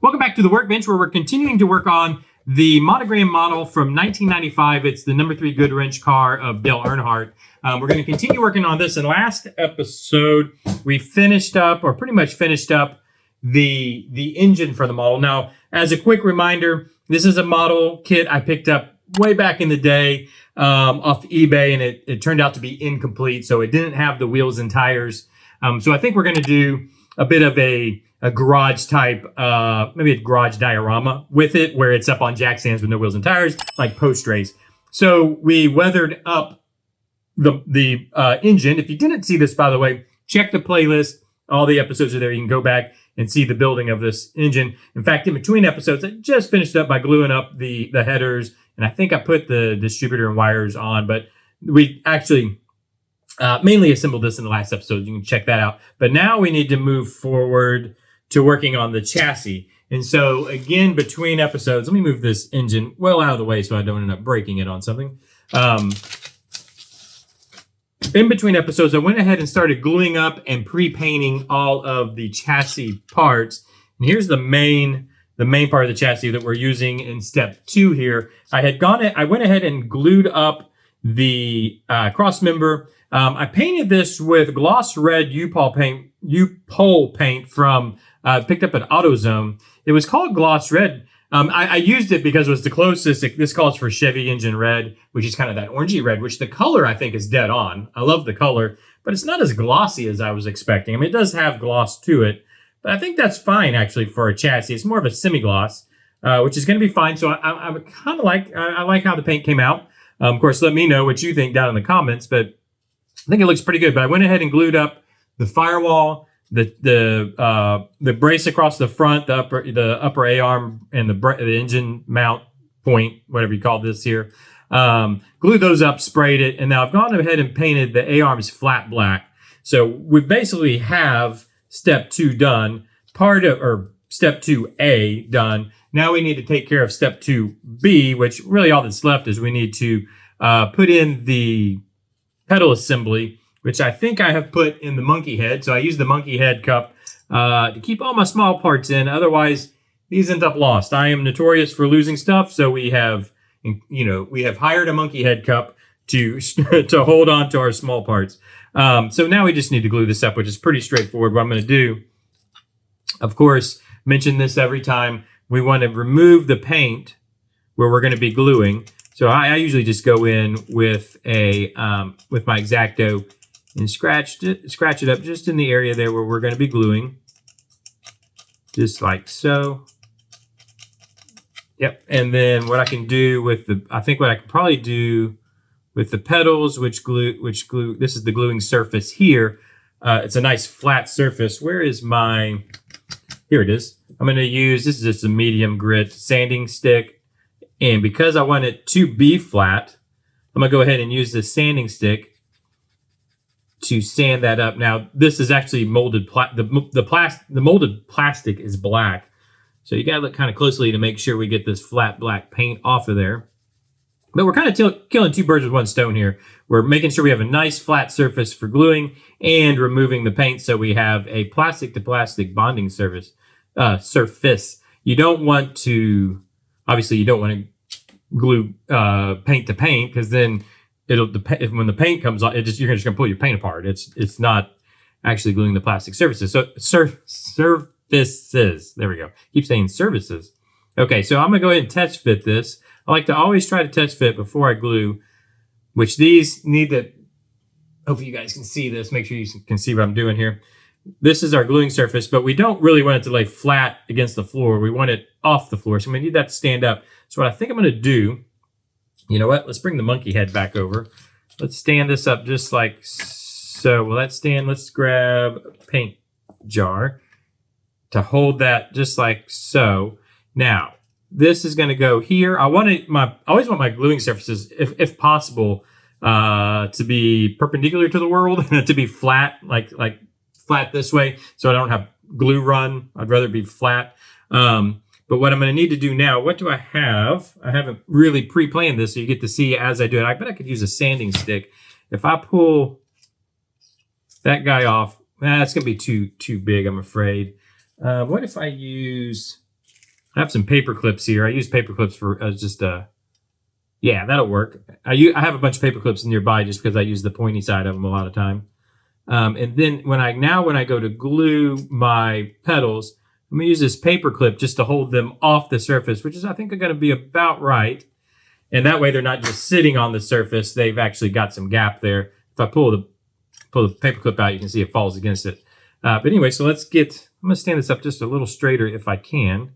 Welcome back to the Workbench, where we're continuing to work on the Monogram model from 1995. It's the number 3 Goodwrench car of Dale Earnhardt. We're going to continue working on this. In last episode, we finished up, or pretty much finished up, the engine for the model. Now, as a quick reminder, this is a model kit I picked up way back in the day off eBay, and it turned out to be incomplete, so it didn't have the wheels and tires. So I think we're going to do a bit of a garage type, maybe a garage diorama with it, where it's up on jack stands with no wheels and tires, like post race. So we weathered up the engine. If you didn't see this, by the way, check the playlist. All the episodes are there. You can go back and see the building of this engine. In fact, in between episodes, I just finished up by gluing up the headers, and I think I put the distributor and wires on, but we actually mainly assembled this in the last episode. You can check that out. But now we need to move forward to working on the chassis. And so again, between episodes, let me move this engine well out of the way so I don't end up breaking it on something. In between episodes, I went ahead and started gluing up and pre-painting all of the chassis parts. And here's the main part of the chassis that we're using in step 2 here. I went ahead and glued up the cross member. I painted this with gloss red U-Pole paint from picked up at AutoZone. It was called gloss red. I used it because it was the closest. This calls for Chevy engine red, which is kind of that orangey red, which the color I think is dead on. I love the color, but it's not as glossy as I was expecting. I mean, it does have gloss to it, but I think that's fine actually for a chassis. It's more of a semi-gloss, which is going to be fine. So I kind of like how the paint came out. Of course, let me know what you think down in the comments, but I think it looks pretty good. But I went ahead and glued up the firewall, the brace across the front, the upper A-arm, and the engine mount point, whatever you call this here. Glued those up, sprayed it, and now I've gone ahead and painted the A-arms flat black. So we basically have step 2 done, step 2A done. Now we need to take care of step 2B, which really all that's left is we need to put in the pedal assembly, which I think I have put in the monkey head. So I use the monkey head cup to keep all my small parts in. Otherwise, these end up lost. I am notorious for losing stuff. So we have hired a monkey head cup to hold on to our small parts. So now we just need to glue this up, which is pretty straightforward. What I'm going to do, of course, mention this every time. We want to remove the paint where we're going to be gluing. So I usually just go in with with my X-Acto and scratch it up just in the area there where we're going to be gluing, just like so. Yep. And then what I can do with I can probably do with the pedals, which glue. This is the gluing surface here. It's a nice flat surface. Where is my? Here it is. I'm going to use, this is just a medium grit sanding stick. And because I want it to be flat, I'm going to go ahead and use this sanding stick to sand that up. Now, this is actually molded, the molded plastic is black. So you got to look kind of closely to make sure we get this flat black paint off of there. But we're kind of killing 2 birds with 1 stone here. We're making sure we have a nice flat surface for gluing and removing the paint so we have a plastic to plastic bonding surface. You don't want to, obviously you don't want to glue paint to paint, because then when the paint comes on, you're just going to pull your paint apart. It's not actually gluing the plastic surfaces. So surfaces, there we go. Keep saying services. Okay, so I'm going to go ahead and test fit this. I like to always try to test fit before I glue, which these need to, hopefully you guys can see this. Make sure you can see what I'm doing here. This is our gluing surface, but we don't really want it to lay flat against the floor. We want it off the floor, so we need that to stand up. So what I think I'm going to do, you know what? Let's bring the monkey head back over. Let's stand this up just like so. Will that stand? Let's grab a paint jar to hold that just like so. Now, this is going to go here. I always want my gluing surfaces, if possible, to be perpendicular to the world, to be flat, like flat this way, so I don't have glue run. I'd rather be flat. But what I'm going to need to do now, what do I have? I haven't really pre-planned this, so you get to see as I do it. I bet I could use a sanding stick. If I pull that guy off, that's going to be too big, I'm afraid. What if I use I have some paper clips here. I use paper clips for just yeah, that'll work. I have a bunch of paper clips nearby just because I use the pointy side of them a lot of time. And then when I go to glue my pedals, I'm gonna use this paper clip just to hold them off the surface, which is I think are gonna be about right. And that way they're not just sitting on the surface; they've actually got some gap there. If I pull the paper clip out, you can see it falls against it. But anyway, so let's get. I'm gonna stand this up just a little straighter if I can.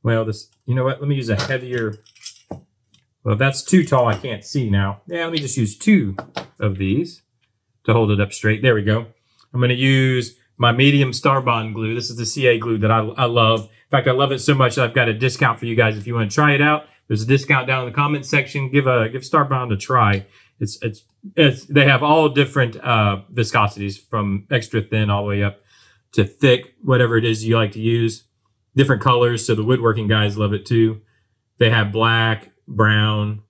Well, you know what? Let me use a heavier. Well, if that's too tall, I can't see now. Yeah, let me just use 2 of these to hold it up straight. There we go. I'm going to use my medium Starbond glue. This is the CA glue that I love. In fact, I love it so much that I've got a discount for you guys if you want to try it out. There's a discount down in the comments section. Give Starbond a try. They have all different viscosities from extra thin all the way up to thick, whatever it is you like to use. Different colors, so the woodworking guys love it too. They have black, brown,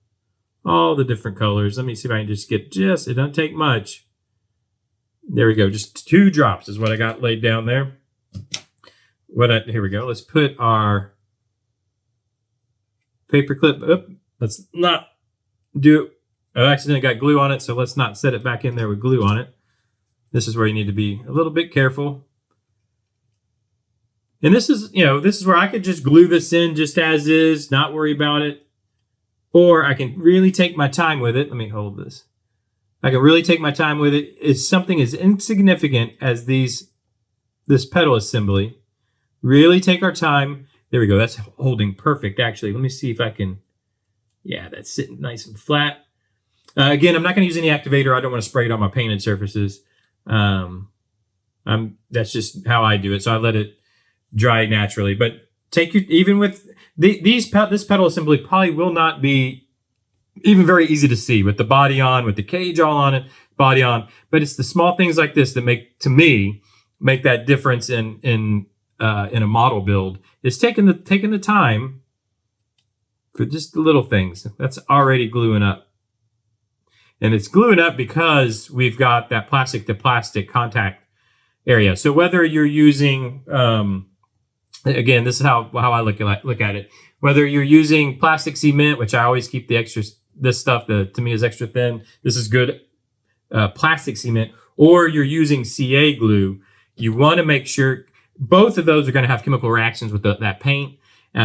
all the different colors. Let me see if I can just get it doesn't take much. There we go. Just 2 drops is what I got laid down there. Here we go. Let's put our paper clip up. Let's not do it. I accidentally got glue on it, so let's not set it back in there with glue on it. This is where you need to be a little bit careful. And this is where I could just glue this in just as is, not worry about it. Or I can really take my time with it. Let me hold this. I can really take my time with it. It's something as insignificant as this pedal assembly. Really take our time. There we go. That's holding perfect, actually. Let me see if I can. Yeah, that's sitting nice and flat. Again, I'm not going to use any activator. I don't want to spray it on my painted surfaces. That's just how I do it. So I let it dry naturally. But even with this pedal assembly probably will not be even very easy to see with the body on, with the cage all on it, body on. But it's the small things like this that make that difference in a model build. It's taking the time for just the little things. That's already gluing up. And it's gluing up because we've got that plastic to plastic contact area. So whether you're using, again, this is how I look at it. Whether you're using plastic cement, which I always keep this stuff to me is extra thin. This is good plastic cement. Or you're using CA glue. You want to make sure both of those are going to have chemical reactions with that paint.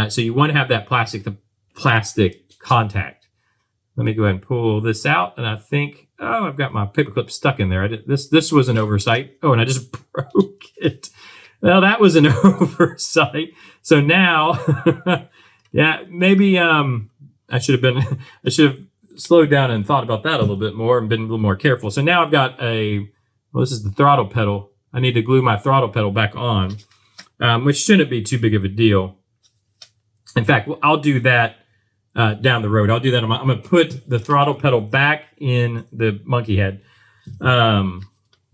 So you want to have that plastic to plastic contact. Let me go ahead and pull this out. And I think, I've got my paper clip stuck in there. This was an oversight. Oh, and I just broke it. Well, that was an oversight. So now, yeah, maybe I should have slowed down and thought about that a little bit more and been a little more careful. So now I've got this is the throttle pedal. I need to glue my throttle pedal back on, which shouldn't be too big of a deal. In fact, I'll do that down the road. I'll do that. I'm going to put the throttle pedal back in the monkey head. Well,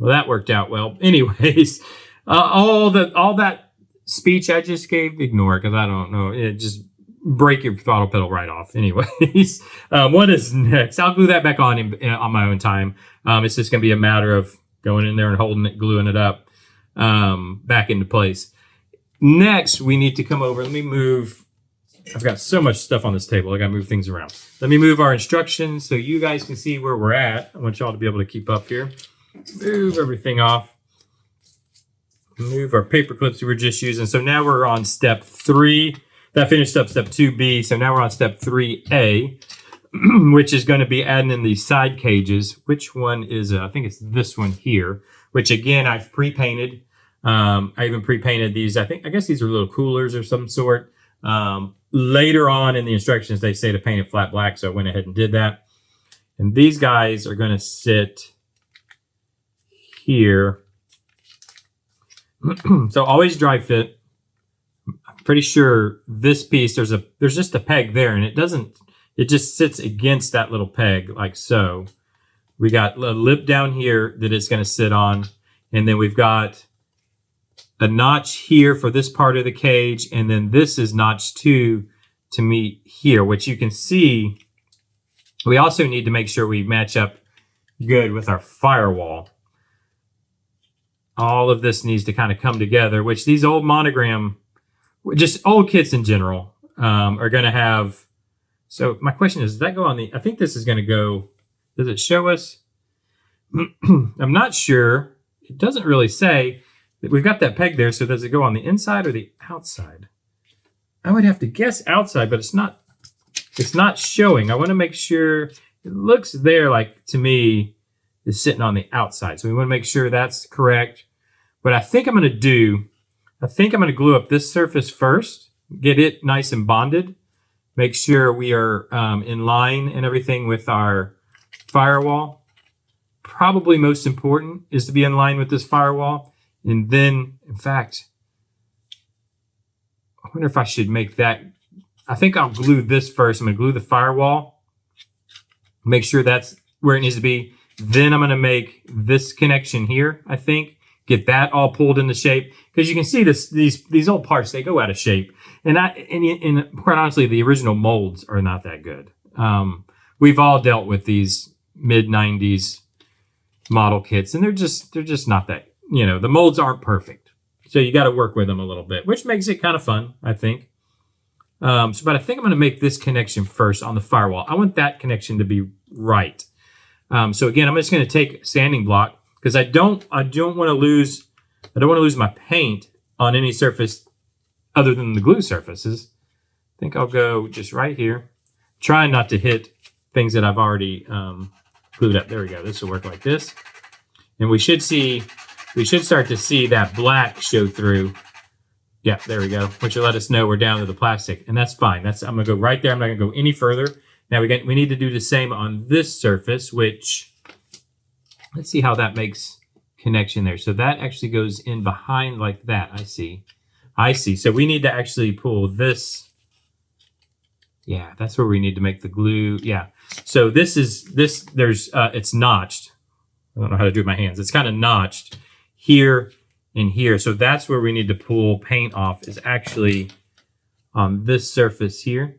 that worked out well. Anyways, all that speech I just gave, ignore it because I don't know. It just break your throttle pedal right off. Anyways, what is next? I'll glue that back on my own time. It's just going to be a matter of going in there and holding it, gluing it up back into place. Next, we need to come over. Let me move. I've got so much stuff on this table. I got to move things around. Let me move our instructions so you guys can see where we're at. I want y'all to be able to keep up here. Move everything off. Move our paper clips we were just using. So now we're on step 3. That finished up step 2B. So now we're on step 3A, which is going to be adding in these side cages. Which one is I think it's this one here, which again, I've pre-painted. I even pre-painted these. I guess these are little coolers or some sort. Later on in the instructions, they say to paint it flat black. So I went ahead and did that. And these guys are going to sit here. So always dry fit. I'm pretty sure this piece, there's just a peg there and it just sits against that little peg like so. We got a lip down here that it's going to sit on. And then we've got a notch here for this part of the cage. And then this is notch 2 to meet here, which you can see. We also need to make sure we match up good with our firewall. All of this needs to kind of come together, which these old Monogram just old kits in general are going to have. So my question is, does that go on the? I think this is going to go. Does it show us? I'm not sure. It doesn't really say. We've got that peg there. So does it go on the inside or the outside? I would have to guess outside, but it's not. It's not showing. I want to make sure. It looks there like to me is sitting on the outside. So we want to make sure that's correct. What I think I'm going to do. I think I'm going to glue up this surface first, get it nice and bonded, make sure we are in line and everything with our firewall. Probably most important is to be in line with this firewall. And then, in fact, I wonder if I should make that. I think I'll glue this first. I'm going to glue the firewall, make sure that's where it needs to be. Then I'm going to make this connection here, I think. Get that all pulled into shape, because you can see these old parts, they go out of shape, and quite honestly, the original molds are not that good. We've all dealt with these mid '90s model kits, and they're just not that. The molds aren't perfect, so you got to work with them a little bit, which makes it kind of fun, I think. But I think I'm going to make this connection first on the firewall. I want that connection to be right. So again, I'm just going to take a sanding block. Because I don't want to lose my paint on any surface other than the glue surfaces. I think I'll go just right here, trying not to hit things that I've already glued up. There we go. This will work like this, and we should start to see that black show through. Yeah, there we go. Which will let us know we're down to the plastic, and that's fine. I'm gonna go right there. I'm not gonna go any further. Now we need to do the same on this surface, which. Let's see how that makes connection there. So that actually goes in behind like that. I see. So we need to actually pull this. Yeah, that's where we need to make the glue. Yeah. So it's notched. I don't know how to do it with my hands. It's kind of notched here and here. So that's where we need to pull paint off, is actually on this surface here.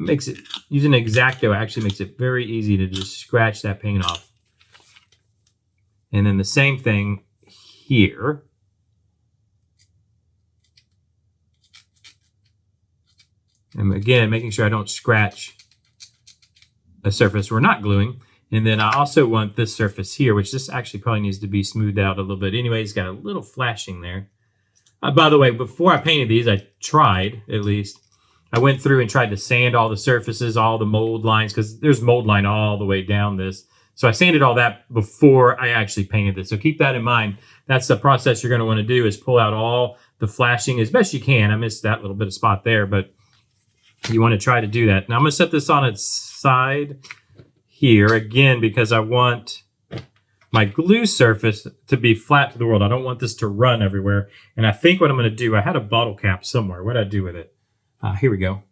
Makes it, using an X-Acto actually makes it very easy to just scratch that paint off. And then the same thing here. And again, making sure I don't scratch a surface we're not gluing. And then I also want this surface here, which this actually probably needs to be smoothed out a little bit. Anyway, it's got a little flashing there. By the way, before I painted these, I tried, at least, I went through and tried to sand all the surfaces, all the mold lines, because there's mold line all the way down this. So I sanded all that before I actually painted this. So keep that in mind. That's the process you're going to want to do, is pull out all the flashing as best you can. I missed that little bit of spot there, but you want to try to do that. Now I'm going to set this on its side here, again, because I want my glue surface to be flat to the world. I don't want this to run everywhere. And I think what I'm going to do, I had a bottle cap somewhere. What did I do with it? Here we go.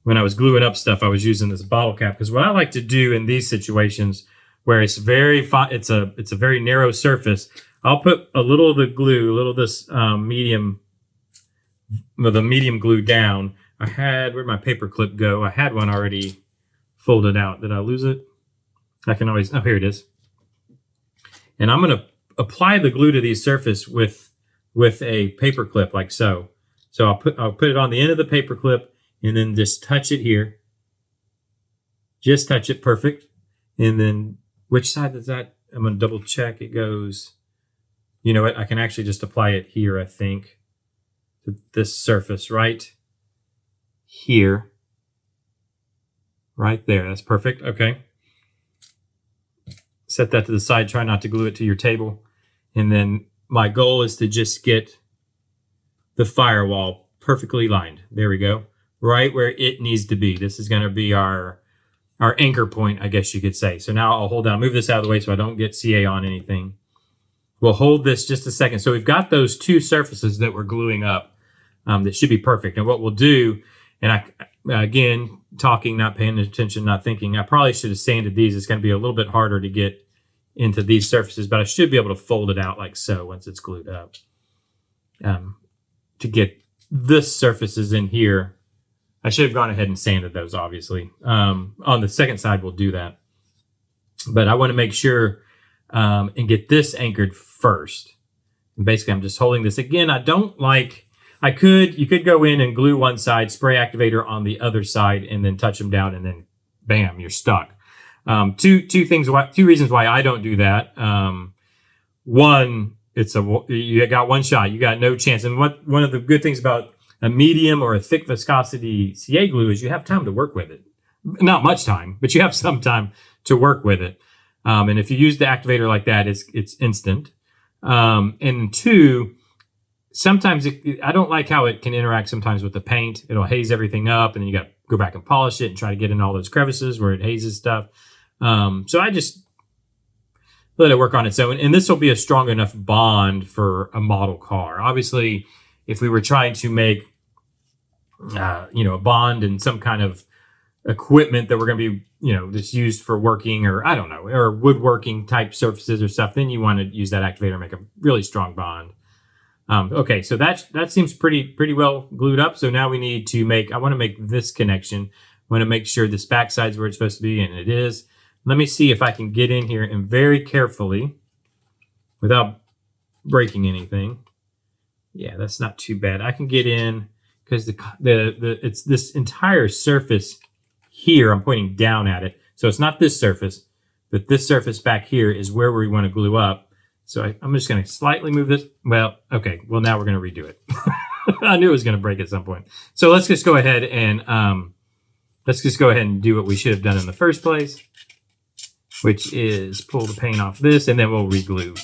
When I was gluing up stuff, I was using this bottle cap, because what I like to do in these situations where it's very it's a very narrow surface, I'll put a little of the glue, a little of this medium glue down. Where'd my paper clip go? I had one already folded out. Did I lose it? I can always, oh, here it is. And I'm going to apply the glue to these surface with a paper clip like so. So I'll put it on the end of the paper clip and then just touch it here. Just touch it, perfect. And then which side does that? I'm going to double check. It goes, you know what? I can actually just apply it here, I think, to this surface right here. Right there. That's perfect. Okay. Set that to the side. Try not to glue it to your table. And then my goal is to just get the firewall perfectly lined. There we go. Right where it needs to be. This is going to be our anchor point, I guess you could say. So now I'll hold down, move this out of the way so I don't get CA on anything. We'll hold this just a second. So we've got those two surfaces that we're gluing up that should be perfect. And what we'll do, and again, talking, not paying attention, not thinking, I probably should have sanded these. It's going to be a little bit harder to get into these surfaces, but I should be able to fold it out like so once it's glued up. To get this surfaces in here, I should have gone ahead and sanded those, obviously. On the second side, we'll do that. But I want to make sure and get this anchored first. And basically, I'm just holding this. Again, I don't like, you could go in and glue one side, spray activator on the other side, and then touch them down, and then bam, you're stuck. Two reasons why I don't do that. One, you got one shot, you got no chance. And one of the good things about a medium or a thick viscosity CA glue is you have time to work with it. Not much time, but you have some time to work with it. And if you use the activator like that, it's instant. And two, sometimes I don't like how it can interact sometimes with the paint. It'll haze everything up, and then you got to go back and polish it and try to get in all those crevices where it hazes stuff. So I just let it work on its own. And this will be a strong enough bond for a model car. Obviously, if we were trying to make, a bond and some kind of equipment that we're going to be, just used for working, or I don't know, or woodworking type surfaces or stuff, then you want to use that activator and make a really strong bond. Okay, so that seems pretty well glued up. So now we need to I want to make this connection. I want to make sure this backside's where it's supposed to be, and it is. Let me see if I can get in here and very carefully, without breaking anything. Yeah, that's not too bad. I can get in because it's this entire surface here. I'm pointing down at it. So it's not this surface, but this surface back here is where we want to glue up. So I'm just going to slightly move this. Well, okay. Well, now we're going to redo it. I knew it was going to break at some point. So let's just go ahead and do what we should have done in the first place, which is pull the paint off this, and then we'll re-glue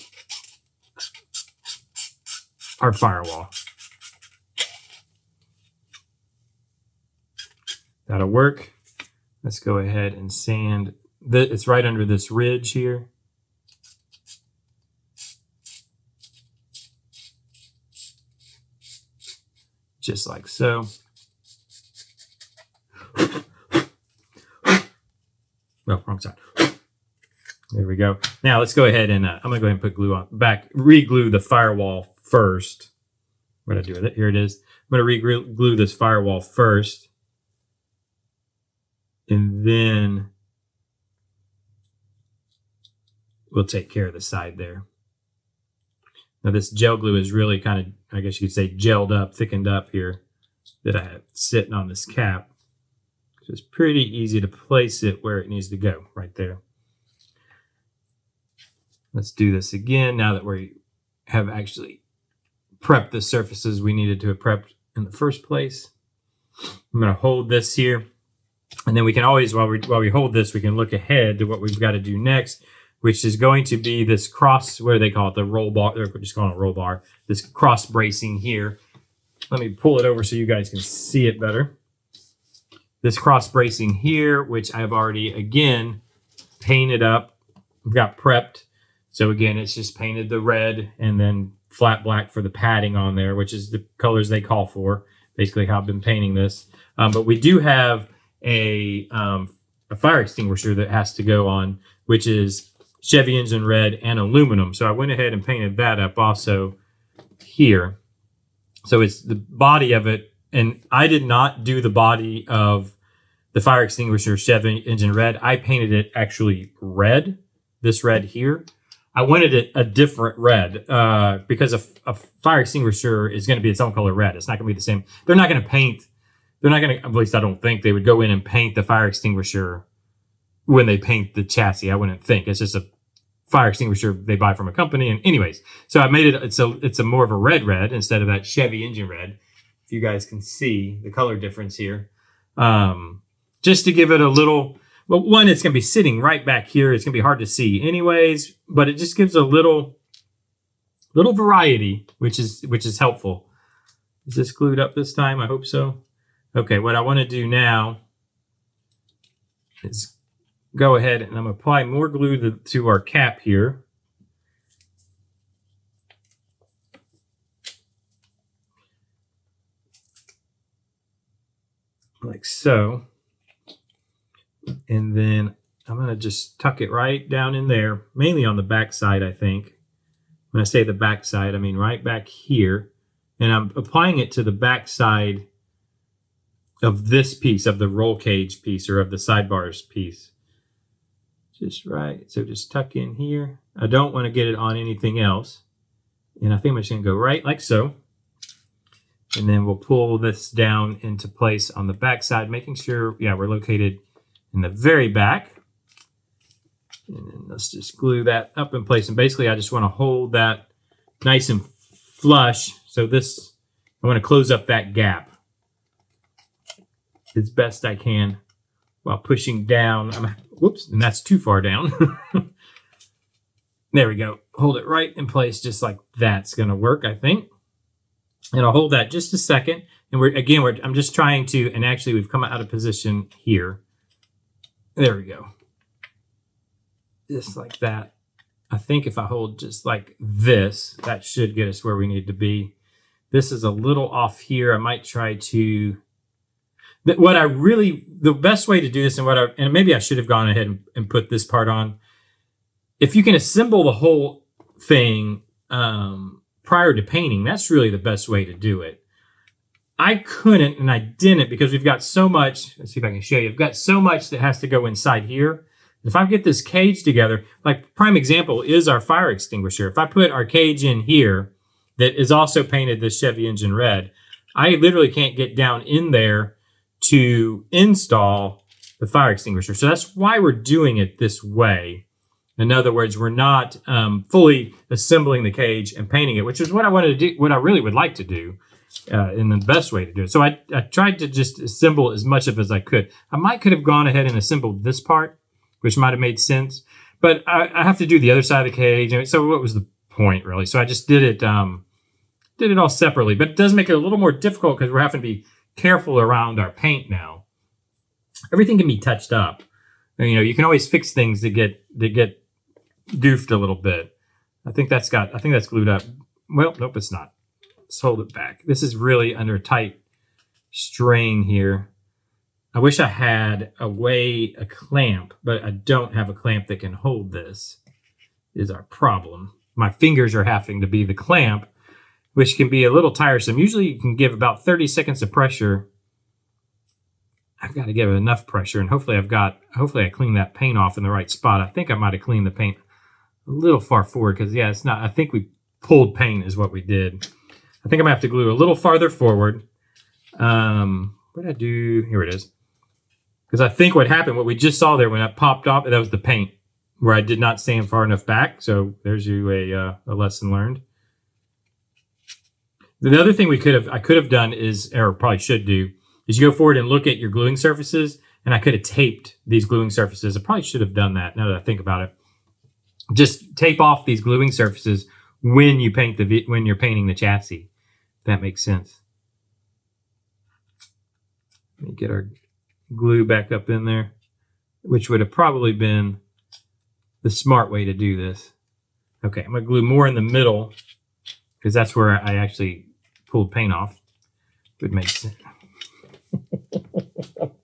our firewall. That'll work. Let's go ahead and sand. It's right under this ridge here. Just like so. Well, wrong side. There we go. Now let's go ahead and I'm gonna go ahead and put glue on re-glue the firewall first. What did I do with it? Here it is. I'm gonna re-glue this firewall first, and then we'll take care of the side there. Now this gel glue is really kind of, I guess you could say, gelled up, thickened up here that I have sitting on this cap. So it's pretty easy to place it where it needs to go, right there. Let's do this again now that we have actually prepped the surfaces we needed to have prepped in the first place. I'm going to hold this here, and then we can always, while we hold this, we can look ahead to what we've got to do next, which is going to be this cross, what do they call it? The roll bar. They're just calling it a roll bar. This cross bracing here. Let me pull it over so you guys can see it better. This cross bracing here, which I've already, again, painted up. We've got prepped. So again, it's just painted the red and then flat black for the padding on there, which is the colors they call for. Basically how I've been painting this. But we do have a fire extinguisher that has to go on, which is Chevy engine red and aluminum. So I went ahead and painted that up also here. So it's the body of it. And I did not do the body of the fire extinguisher Chevy engine red. I painted it actually red, this red here. I wanted it a different red because a fire extinguisher is going to be its own color red. It's not going to be the same. They're not going to paint. They're not going to, at least I don't think they would go in and paint the fire extinguisher when they paint the chassis. I wouldn't think. It's just a fire extinguisher they buy from a company. And anyways, so I made it, it's a more of a red instead of that Chevy engine red. If you guys can see the color difference here. Just to give it a little, well, one, it's going to be sitting right back here. It's going to be hard to see anyways, but it just gives a little variety, which is helpful. Is this glued up this time? I hope so. Okay, what I want to do now is go ahead and I'm going to apply more glue to our cap here. Like so. And then I'm going to just tuck it right down in there, mainly on the back side, I think. When I say the back side, I mean right back here. And I'm applying it to the back side of this piece, of the roll cage piece, or of the sidebars piece. just right. So just tuck in here. I don't want to get it on anything else. And I think I'm just going to go right like so. And then we'll pull this down into place on the back side, making sure, yeah, we're located in the very back. And then let's just glue that up in place. And basically, I just want to hold that nice and flush. So this, I want to close up that gap as best I can while pushing down. Whoops, and that's too far down. There we go. Hold it right in place, just like that's going to work, I think. And I'll hold that just a second. And I'm just trying to, and actually we've come out of position here. There we go. Just like that. I think if I hold just like this, that should get us where we need to be. This is a little off here. I might try to, the best way to do this, and maybe I should have gone ahead and put this part on. If you can assemble the whole thing prior to painting, that's really the best way to do it. I couldn't, and I didn't, because we've got so much. Let's see if I can show you. I've got so much that has to go inside here. If I get this cage together, like prime example is our fire extinguisher. If I put our cage in here that is also painted this Chevy engine red, I literally can't get down in there to install the fire extinguisher. So that's why we're doing it this way. In other words, we're not fully assembling the cage and painting it, which is what I wanted to do, what I really would like to do, in the best way to do it. So I tried to just assemble as much of it as I could. I could have gone ahead and assembled this part, which might have made sense, but I have to do the other side of the cage. So what was the point, really? So I just did it all separately, but it does make it a little more difficult because we're having to be careful around our paint now. Everything can be touched up. And, you can always fix things that get goofed a little bit. I think that's glued up. Well, nope, it's not. Let's hold it back. This is really under tight strain here. I wish I had a clamp, but I don't have a clamp that can hold this, is our problem. My fingers are having to be the clamp, which can be a little tiresome. Usually you can give about 30 seconds of pressure. I've got to give enough pressure, and hopefully I clean that paint off in the right spot. I think I might have cleaned the paint a little far forward because, yeah, it's not, I think we pulled paint is what we did. I think I'm going to have to glue a little farther forward. What did I do? Here it is. Because I think what happened, what we just saw there when that popped off, that was the paint where I did not stand far enough back. So there's you a lesson learned. The other thing I could have done is, or probably should do, is you go forward and look at your gluing surfaces, and I could have taped these gluing surfaces. I probably should have done that now that I think about it. Just tape off these gluing surfaces when you when you're painting the chassis. If that makes sense. Let me get our glue back up in there, which would have probably been the smart way to do this. Okay, I'm going to glue more in the middle because that's where I actually pulled paint off. Would make sense.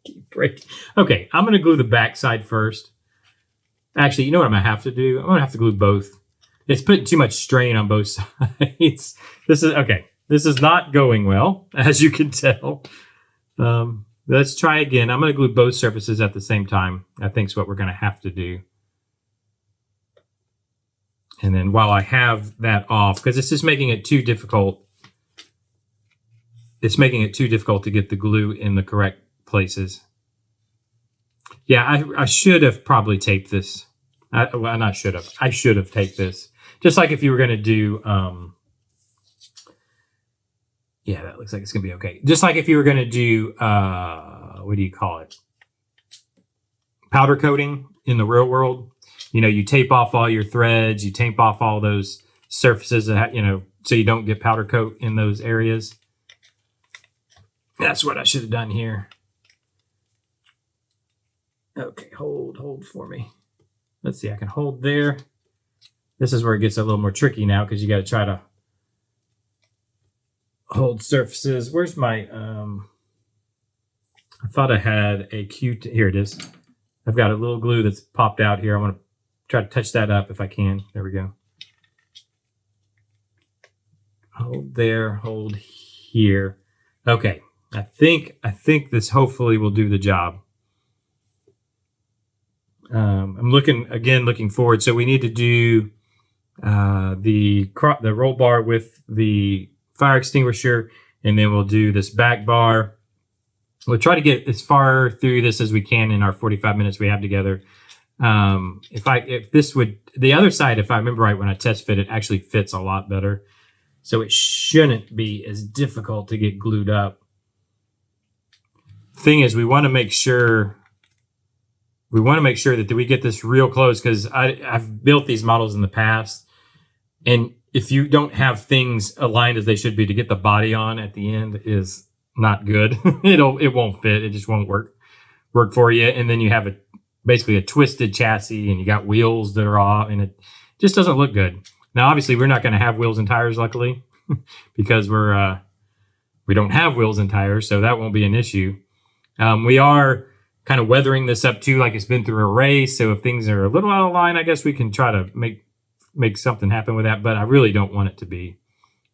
Keep breaking. Okay, I'm going to glue the back side first. Actually, you know what I'm going to have to do? I'm going to have to glue both. It's putting too much strain on both sides. This is not going well, as you can tell. Let's try again. I'm going to glue both surfaces at the same time. I think is what we're going to have to do. And then while I have that off, because it's just making it too difficult. It's making it too difficult to get the glue in the correct places. Yeah, I should have probably taped this. I should have taped this. Just like if you were going to do, yeah, that looks like it's going to be okay. Just like if you were going to do, what do you call it? Powder coating in the real world. You tape off all your threads, you tape off all those surfaces, so you don't get powder coat in those areas. That's what I should have done here. Okay, hold for me. Let's see, I can hold there. This is where it gets a little more tricky now because you got to try to hold surfaces. Where's my, I thought I had a here it is. I've got a little glue that's popped out here. I want to try to touch that up if I can. There we go. Hold there, hold here. Okay, I think this hopefully will do the job. I'm looking forward. So we need to do the roll bar with the fire extinguisher, and then we'll do this back bar. We'll try to get as far through this as we can in our 45 minutes we have together. If this would, the other side, if I remember right, when I test fit, it actually fits a lot better. So it shouldn't be as difficult to get glued up. Thing is, we want to make sure that we get this real close, because I've built these models in the past, and if you don't have things aligned as they should be, to get the body on at the end is not good. It won't fit. It just won't work for you. And then you have basically a twisted chassis, and you got wheels that are off, and it just doesn't look good. Now, obviously, we're not going to have wheels and tires, luckily, because we don't have wheels and tires, so that won't be an issue. We are kind of weathering this up too, like it's been through a race. So if things are a little out of line, I guess we can try to make something happen with that. But I really don't want it to be.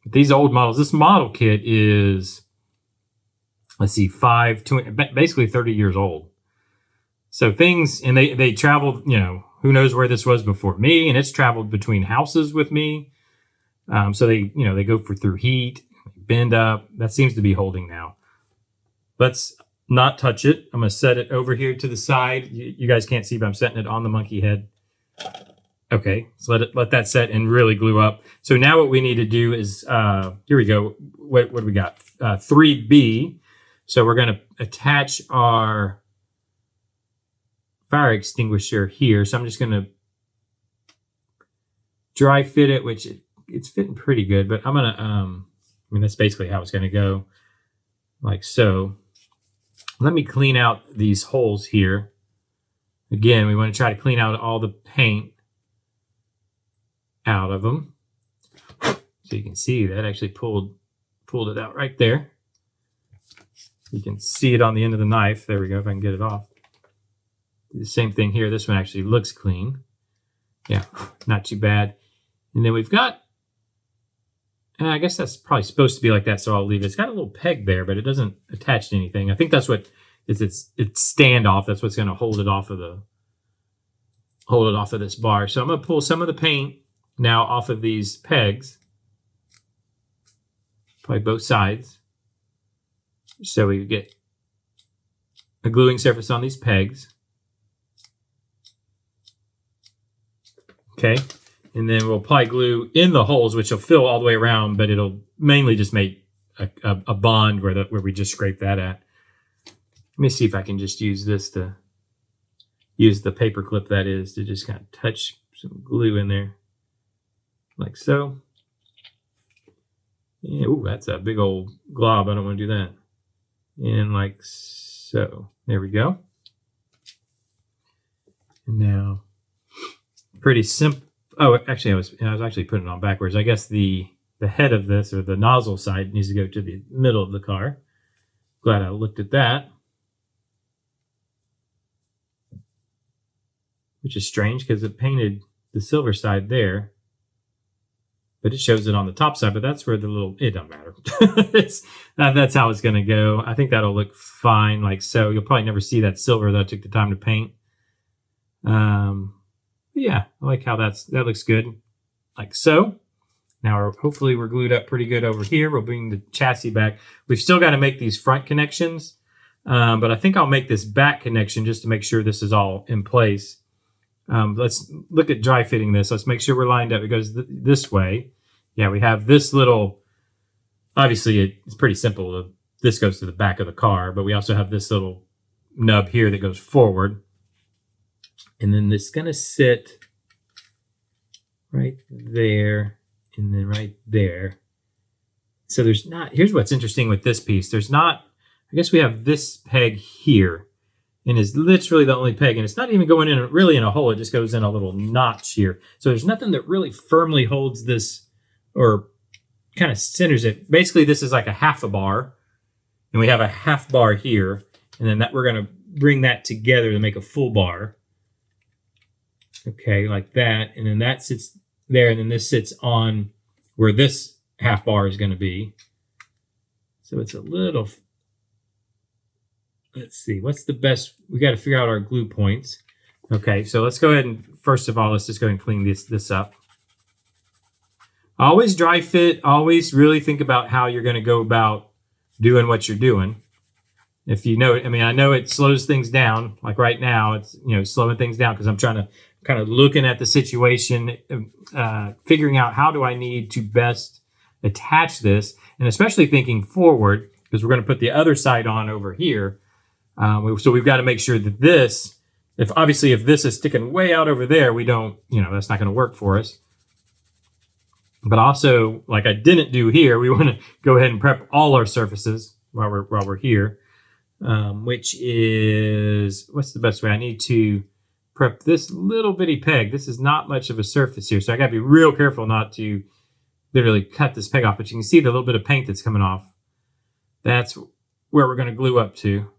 But these old models, this model kit is, let's see, basically 30 years old. So things, and they traveled, who knows where this was before me, and it's traveled between houses with me. So they go through heat, bend up. That seems to be holding now. Let's not touch it. I'm going to set it over here to the side. You guys can't see, but I'm setting it on the monkey head. Okay, so let that set and really glue up. So now what we need to do is, here we go. What do we got? 3B. So we're going to attach our fire extinguisher here. So I'm just going to dry fit it, which it's fitting pretty good, but I'm going to, that's basically how it's going to go, like so. Let me clean out these holes here. Again, we want to try to clean out all the paint out of them. So you can see that actually pulled it out right there. You can see it on the end of the knife. There we go, if I can get it off. Do the same thing here. This one actually looks clean. Yeah, not too bad. And then we've got, I guess that's probably supposed to be like that, so I'll leave it. It's got a little peg there, but it doesn't attach to anything. I think that's what it's standoff. That's what's going to hold it off of this bar. So I'm going to pull some of the paint now off of these pegs, probably both sides, so we get a gluing surface on these pegs. Okay. And then we'll apply glue in the holes, which will fill all the way around, but it'll mainly just make a bond where we just scrape that at. Let me see if I can just use this to use the paper clip, that is, to just kind of touch some glue in there, like so. Yeah, ooh, that's a big old glob. I don't want to do that. And like so. There we go. And now, pretty simple. Oh, actually, I was actually putting it on backwards. I guess the head of this, or the nozzle side, needs to go to the middle of the car. Glad I looked at that. Which is strange, because it painted the silver side there, but it shows it on the top side. But that's where the little, it don't matter. That's how it's going to go. I think that'll look fine, like so. You'll probably never see that silver that I took the time to paint. Yeah, I like how that looks good, like so. Now, hopefully we're glued up pretty good over here. We'll bring the chassis back. We've still got to make these front connections, but I think I'll make this back connection just to make sure this is all in place. Let's look at dry fitting this. Let's make sure we're lined up. It goes this way. Yeah, we have this little, obviously it's pretty simple. This goes to the back of the car, but we also have this little nub here that goes forward. And then this is going to sit right there and then right there. So there's not, here's what's interesting with this piece. There's not, I guess we have this peg here, and is literally the only peg. And it's not even going in really in a hole. It just goes in a little notch here. So there's nothing that really firmly holds this or kind of centers it. Basically, this is like a half a bar. And we have a half bar here. And then that we're going to bring that together to make a full bar. Okay, like that. And then that sits there, and then this sits on where this half bar is going to be. So it's a little, let's see, what's the best, we got to figure out our glue points. Okay, so let's go ahead and first of all, let's just go ahead and clean this up. Always dry fit. Always really think about how you're going to go about doing what you're doing. If you know it, I mean, I know it slows things down. Like right now, it's slowing things down because I'm trying to kind of looking at the situation, figuring out how do I need to best attach this, and especially thinking forward because we're going to put the other side on over here. So we've got to make sure that this, if this is sticking way out over there, we don't, that's not going to work for us. But also, like I didn't do here, we want to go ahead and prep all our surfaces while we're here, which is, what's the best way? I need to prep this little bitty peg. This is not much of a surface here, so I got to be real careful not to literally cut this peg off. But you can see the little bit of paint that's coming off. That's where we're going to glue up to.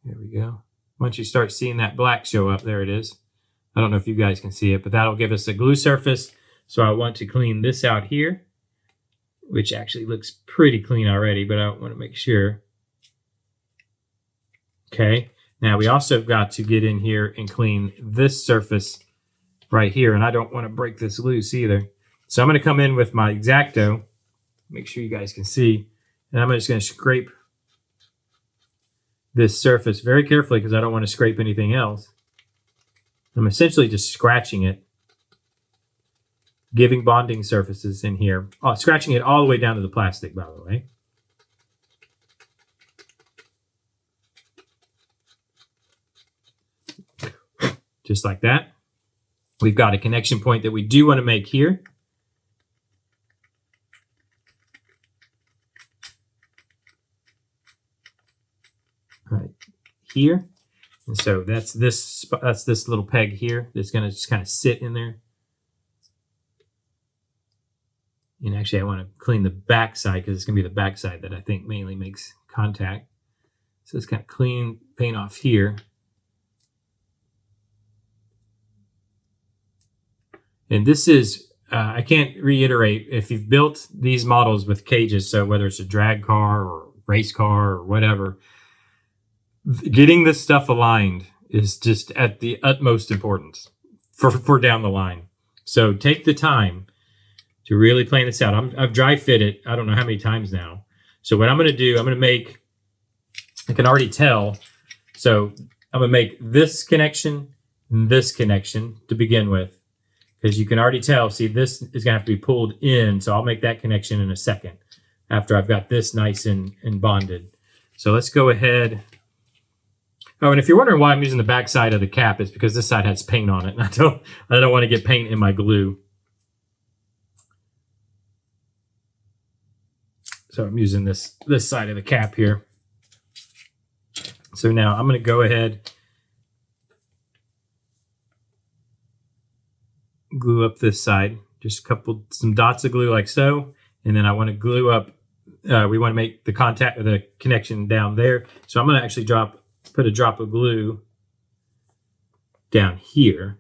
There we go. Once you start seeing that black show up, there it is. I don't know if you guys can see it, but that'll give us a glue surface. So I want to clean this out here, which actually looks pretty clean already, but I want to make sure. Okay, now we also got to get in here and clean this surface right here, and I don't want to break this loose either. So I'm going to come in with my X-Acto, make sure you guys can see, and I'm just going to scrape this surface very carefully because I don't want to scrape anything else. I'm essentially just scratching it, giving bonding surfaces in here. Oh, scratching it all the way down to the plastic, by the way. Just like that. We've got a connection point that we do want to make here. Right here. And so that's this little peg here that's going to just kind of sit in there. And actually, I want to clean the back side because it's going to be the back side that I think mainly makes contact. So let's kind of clean paint off here. And this is, I can't reiterate, if you've built these models with cages, so whether it's a drag car or race car or whatever, getting this stuff aligned is just at the utmost importance for down the line. So take the time to really plan this out. I've dry fit it, I don't know how many times now. So what I'm going to do, I'm going to make, I can already tell, so I'm going to make this connection and this connection to begin with. Because you can already tell, see, this is going to have to be pulled in, so I'll make that connection in a second after I've got this nice and bonded. So let's go ahead. Oh, and if you're wondering why I'm using the back side of the cap, it's because this side has paint on it, and I don't want to get paint in my glue. So I'm using this side of the cap here. So now I'm going to go ahead, glue up this side, just some dots of glue like so, and then I want to glue up. We want to make the connection down there. So I'm going to actually put a drop of glue down here,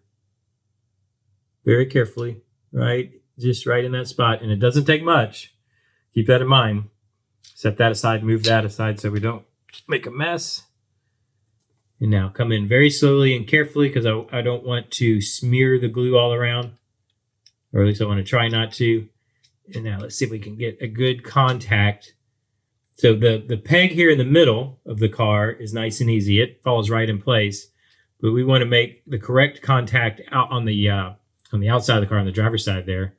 very carefully, right, just right in that spot, and it doesn't take much. Keep that in mind. Set that aside, move that aside so we don't make a mess. And now come in very slowly and carefully because I don't want to smear the glue all around, or at least I want to try not to. And now let's see if we can get a good contact. So the peg here in the middle of the car is nice and easy. It falls right in place. But we want to make the correct contact out on the outside of the car, on the driver's side there.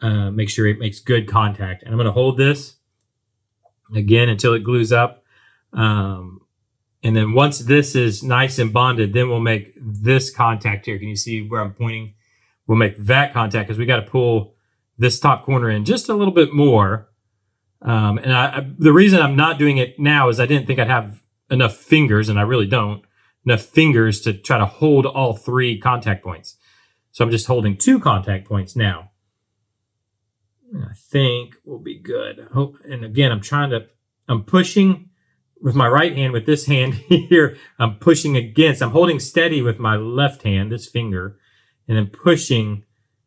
Make sure it makes good contact. And I'm going to hold this again until it glues up. And then once this is nice and bonded, then we'll make this contact here. Can you see where I'm pointing? We'll make that contact because we got to pull this top corner in just a little bit more. And the reason I'm not doing it now is I didn't think I'd have enough fingers, and I really don't, enough fingers to try to hold all three contact points. So I'm just holding 2 contact points now. And I think we'll be good. And again, I'm pushing with my right hand. With this hand here, I'm pushing against. I'm holding steady with my left hand, this finger, and then pushing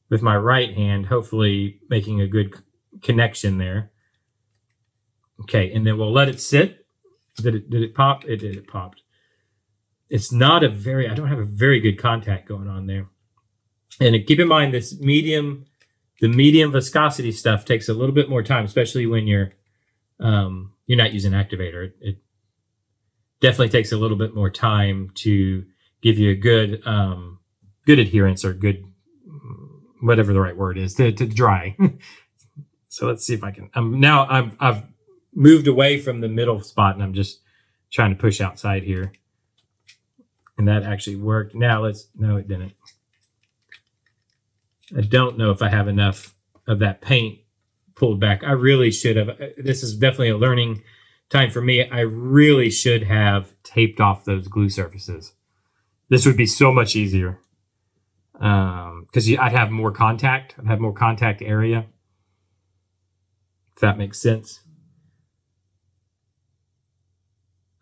with my right hand, hopefully making a good connection there. Okay, and then we'll let it sit. Did it pop? It did. It popped. it's not a very, I don't have a very good contact going on there. And keep in mind this medium, the medium viscosity stuff takes a little bit more time, especially when you're not using activator. It definitely takes a little bit more time to give you a good good adherence or good, whatever the right word is, to dry. So let's see if I can. Now I've moved away from the middle spot and I'm just trying to push outside here. And that actually worked. Now no, it didn't. I don't know if I have enough of that paint pulled back. I really should have. This is definitely a learning time for me. I really should have taped off those glue surfaces. This would be so much easier because I'd have more contact. I'd have more contact area. If that makes sense.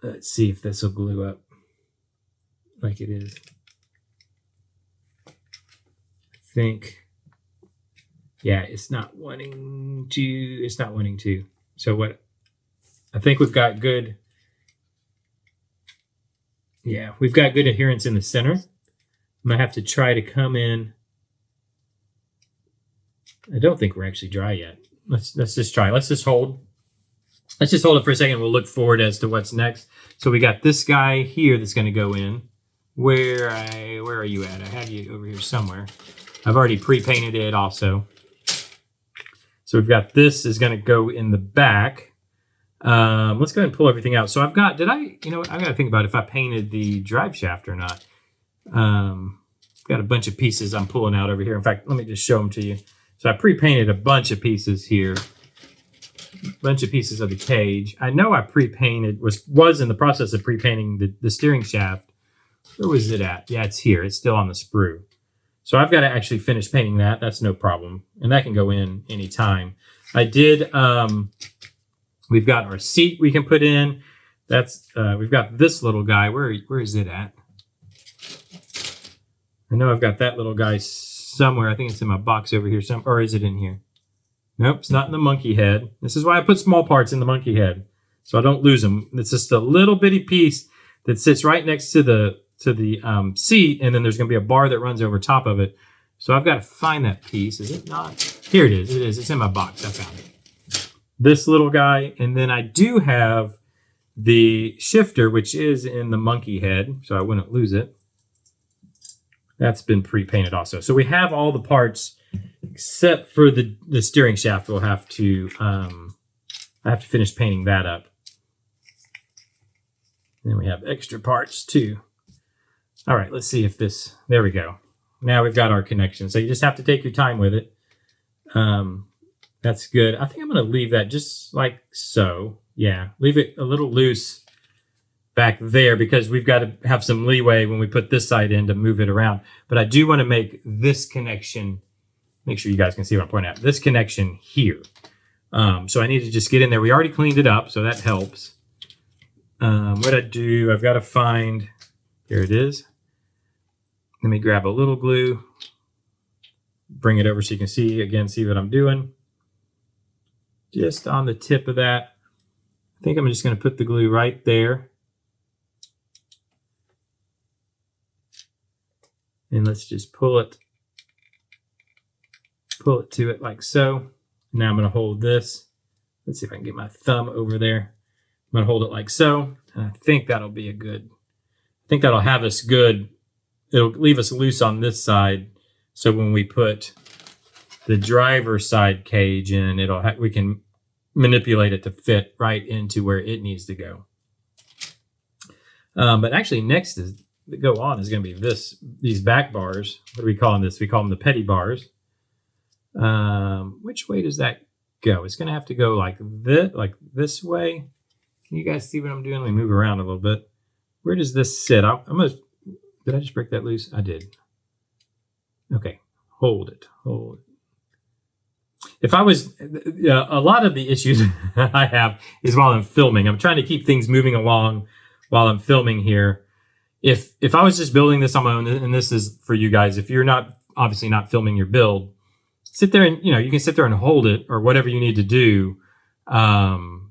Let's see if this will glue up like it is. I think, yeah, it's not wanting to. So what, I think we've got good, yeah, we've got good adherence in the center. I'm gonna have to try to come in. I don't think we're actually dry yet. Let's just try. Let's just hold it for a second. We'll look forward as to what's next. So we got this guy here that's going to go in. Where are you at? I have you over here somewhere. I've already pre-painted it also. So we've got this is going to go in the back. Let's go ahead and pull everything out. So I've got, I got to think about if I painted the drive shaft or not. Got a bunch of pieces I'm pulling out over here. In fact, let me just show them to you. So I pre-painted a bunch of pieces here. Bunch of pieces of the cage. I know I pre-painted, was in the process of pre-painting the steering shaft. Where was it at? Yeah, it's here. It's still on the sprue. So I've got to actually finish painting that. That's no problem. And that can go in anytime. I did, we've got our seat we can put in. That's, we've got this little guy. Where is it at? I know I've got that little guy somewhere. I think it's in my box over here. Or is it in here? Nope, it's not in the monkey head. This is why I put small parts in the monkey head, so I don't lose them. It's just a little bitty piece that sits right next to the seat, and then there's going to be a bar that runs over top of it. So I've got to find that piece. Is it not? Here it is. It is. It's in my box. I found it. This little guy, and then I do have the shifter, which is in the monkey head, so I wouldn't lose it. That's been pre-painted also. So we have all the parts. Except for the steering shaft, we'll have to I have to finish painting that up. Then we have extra parts too. All right, let's see if this, there we go. Now we've got our connection. So you just have to take your time with it. That's good. I think I'm going to leave that just like so. Yeah, leave it a little loose back there because we've got to have some leeway when we put this side in to move it around. But I do want to make this connection. Make sure you guys can see what I'm pointing at. This connection here. So I need to just get in there. We already cleaned it up, so that helps. What I do, I've got to find, here it is. Let me grab a little glue. Bring it over so you can see what I'm doing. Just on the tip of that. I think I'm just going to put the glue right there. And let's just pull it to it like so. Now I'm going to hold this. Let's see if I can get my thumb over there. I'm going to hold it like so. And I think that'll be a good, I think that'll have us good. It'll leave us loose on this side. So when we put the driver's side cage in, we can manipulate it to fit right into where it needs to go. But actually next to go on is going to be these back bars. What are we calling this? We call them the petty bars. Which way does that go? It's going to have to go like this way. Can you guys see what I'm doing? Let me move around a little bit. Where does this sit? Did I just break that loose? I did. Okay. Hold it. If I was, a lot of the issues I have is while I'm filming. I'm trying to keep things moving along while I'm filming here. If I was just building this on my own, and this is for you guys, if you're obviously not filming your build, sit there and, you can sit there and hold it or whatever you need to do, and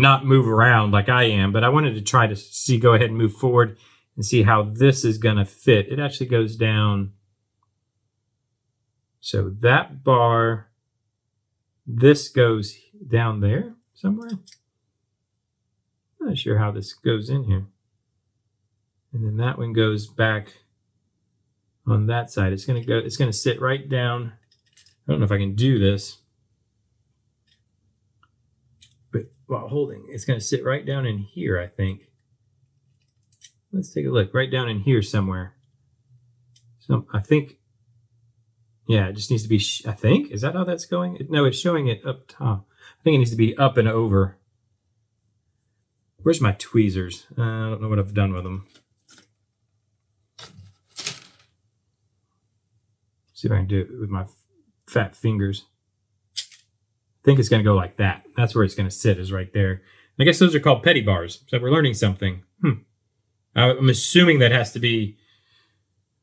not move around like I am. But I wanted to try to go ahead and move forward and see how this is going to fit. It actually goes down. So that bar, this goes down there somewhere. Not sure how this goes in here. And then that one goes back on that side. It's going to sit right down. I don't know if I can do this. But while holding, it's going to sit right down in here, I think. Let's take a look. Right down in here somewhere. So I think, yeah, it just needs to be, I think. Is that how that's going? No, it's showing it up top. I think it needs to be up and over. Where's my tweezers? I don't know what I've done with them. See if I can do it with my fat fingers. I think it's going to go like that. That's where it's going to sit, is right there. I guess those are called petty bars. So we're learning something. I'm assuming that has to be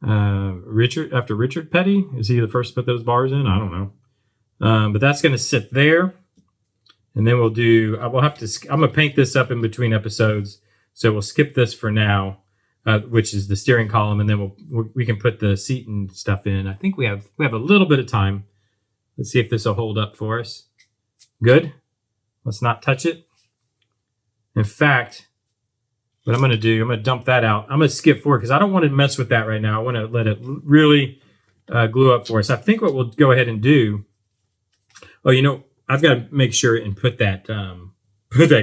Richard, after Richard Petty. Is he the first to put those bars in? I don't know. But that's going to sit there. And then we'll do, I'm going to paint this up in between episodes. So we'll skip this for now, which is the steering column. And then we can put the seat and stuff in. I think we have a little bit of time. Let's see if this will hold up for us. Good. Let's not touch it. In fact, what I'm going to do, I'm going to dump that out. I'm going to skip forward because I don't want to mess with that right now. I want to let it really glue up for us. I think what we'll go ahead and do, I've got to make sure and put that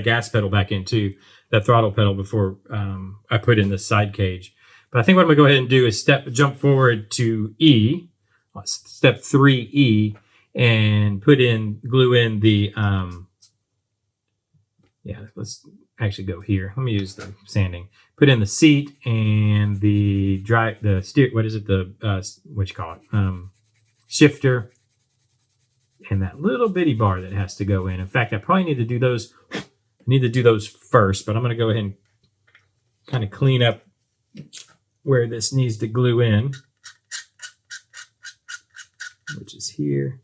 gas pedal back in too, that throttle pedal, before I put in the side cage. But I think what I'm going to go ahead and do is jump forward to E, step 3E, and glue in the, let's actually go here. Let me use the sanding. Put in the seat and the shifter, and that little bitty bar that has to go in. In fact, I probably need to do those. I need to do those first, but I'm going to go ahead and kind of clean up where this needs to glue in, which is here.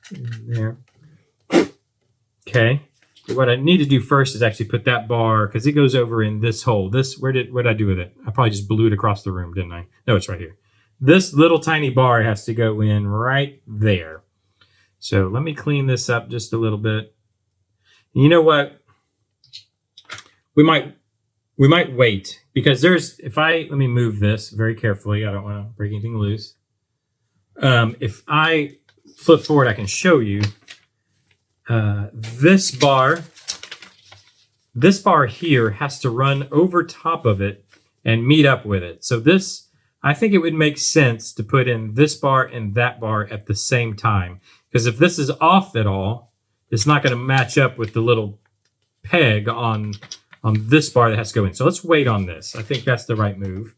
And there. Okay. So what I need to do first is actually put that bar, because it goes over in this hole. Where did I do with it? I probably just blew it across the room, didn't I? No, it's right here. This little tiny bar has to go in right there. So let me clean this up just a little bit. And you know what? We might wait, because let me move this very carefully. I don't want to break anything loose. If I flip forward, I can show you this bar here has to run over top of it and meet up with it. So I think it would make sense to put in this bar and that bar at the same time, because if this is off at all, it's not going to match up with the little peg on this bar that has to go in. So let's wait on this. I think that's the right move.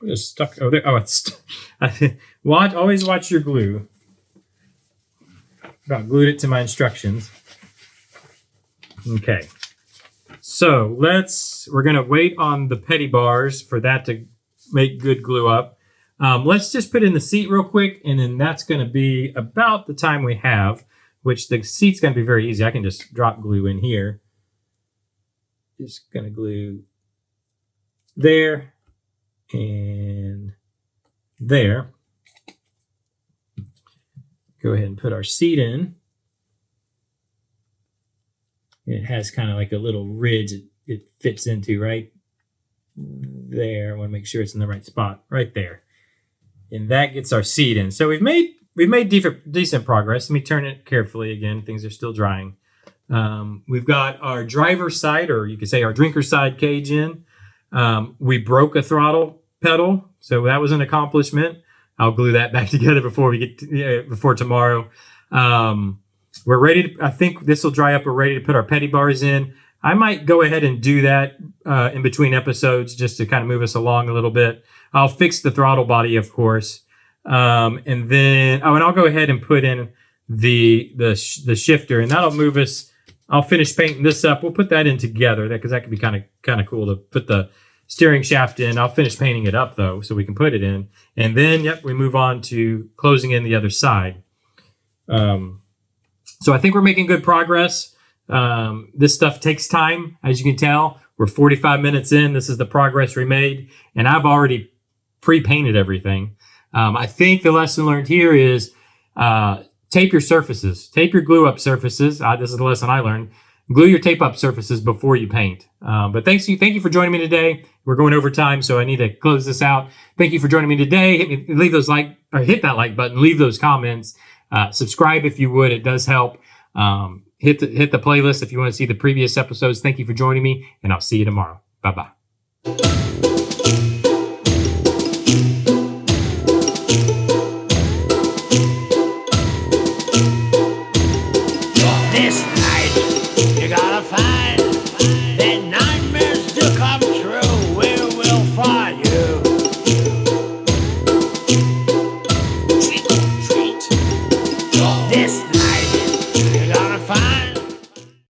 It's stuck. Oh, there. Oh, it's always watch your glue. About glued it to my instructions. Okay. So we're going to wait on the petty bars for that to make good glue up. Let's just put in the seat real quick, and then that's going to be about the time we have, which the seat's going to be very easy. I can just drop glue in here. Just going to glue there and there. Go ahead and put our seat in. It has kind of like a little ridge it fits into right there. I want to make sure it's in the right spot right there. And that gets our seat in. So we've made decent progress. Let me turn it carefully again. Things are still drying. We've got our driver's side, or you could say our drinker's side cage in. We broke a throttle pedal, so that was an accomplishment. I'll glue that back together before tomorrow. We're ready to, I think this will dry up. We're ready to put our petty bars in. I might go ahead and do that in between episodes just to kind of move us along a little bit. I'll fix the throttle body, of course. And then, and I'll go ahead and put in the shifter, and that'll move us. I'll finish painting this up. We'll put that in together because that could be kind of cool to put the steering shaft in. I'll finish painting it up though, so we can put it in. And then, we move on to closing in the other side. So I think we're making good progress. This stuff takes time, as you can tell. We're 45 minutes in. This is the progress we made, and I've already pre-painted everything. I think the lesson learned here is tape your surfaces. Tape your glue up surfaces. This is the lesson I learned. Glue your tape up surfaces before you paint. But thank you for joining me today. We're going over time, so I need to close this out. Thank you for joining me today. Hit that like button. Leave those comments. Subscribe if you would. It does help. Hit the playlist if you want to see the previous episodes. Thank you for joining me, and I'll see you tomorrow. Bye-bye. This night, you gotta find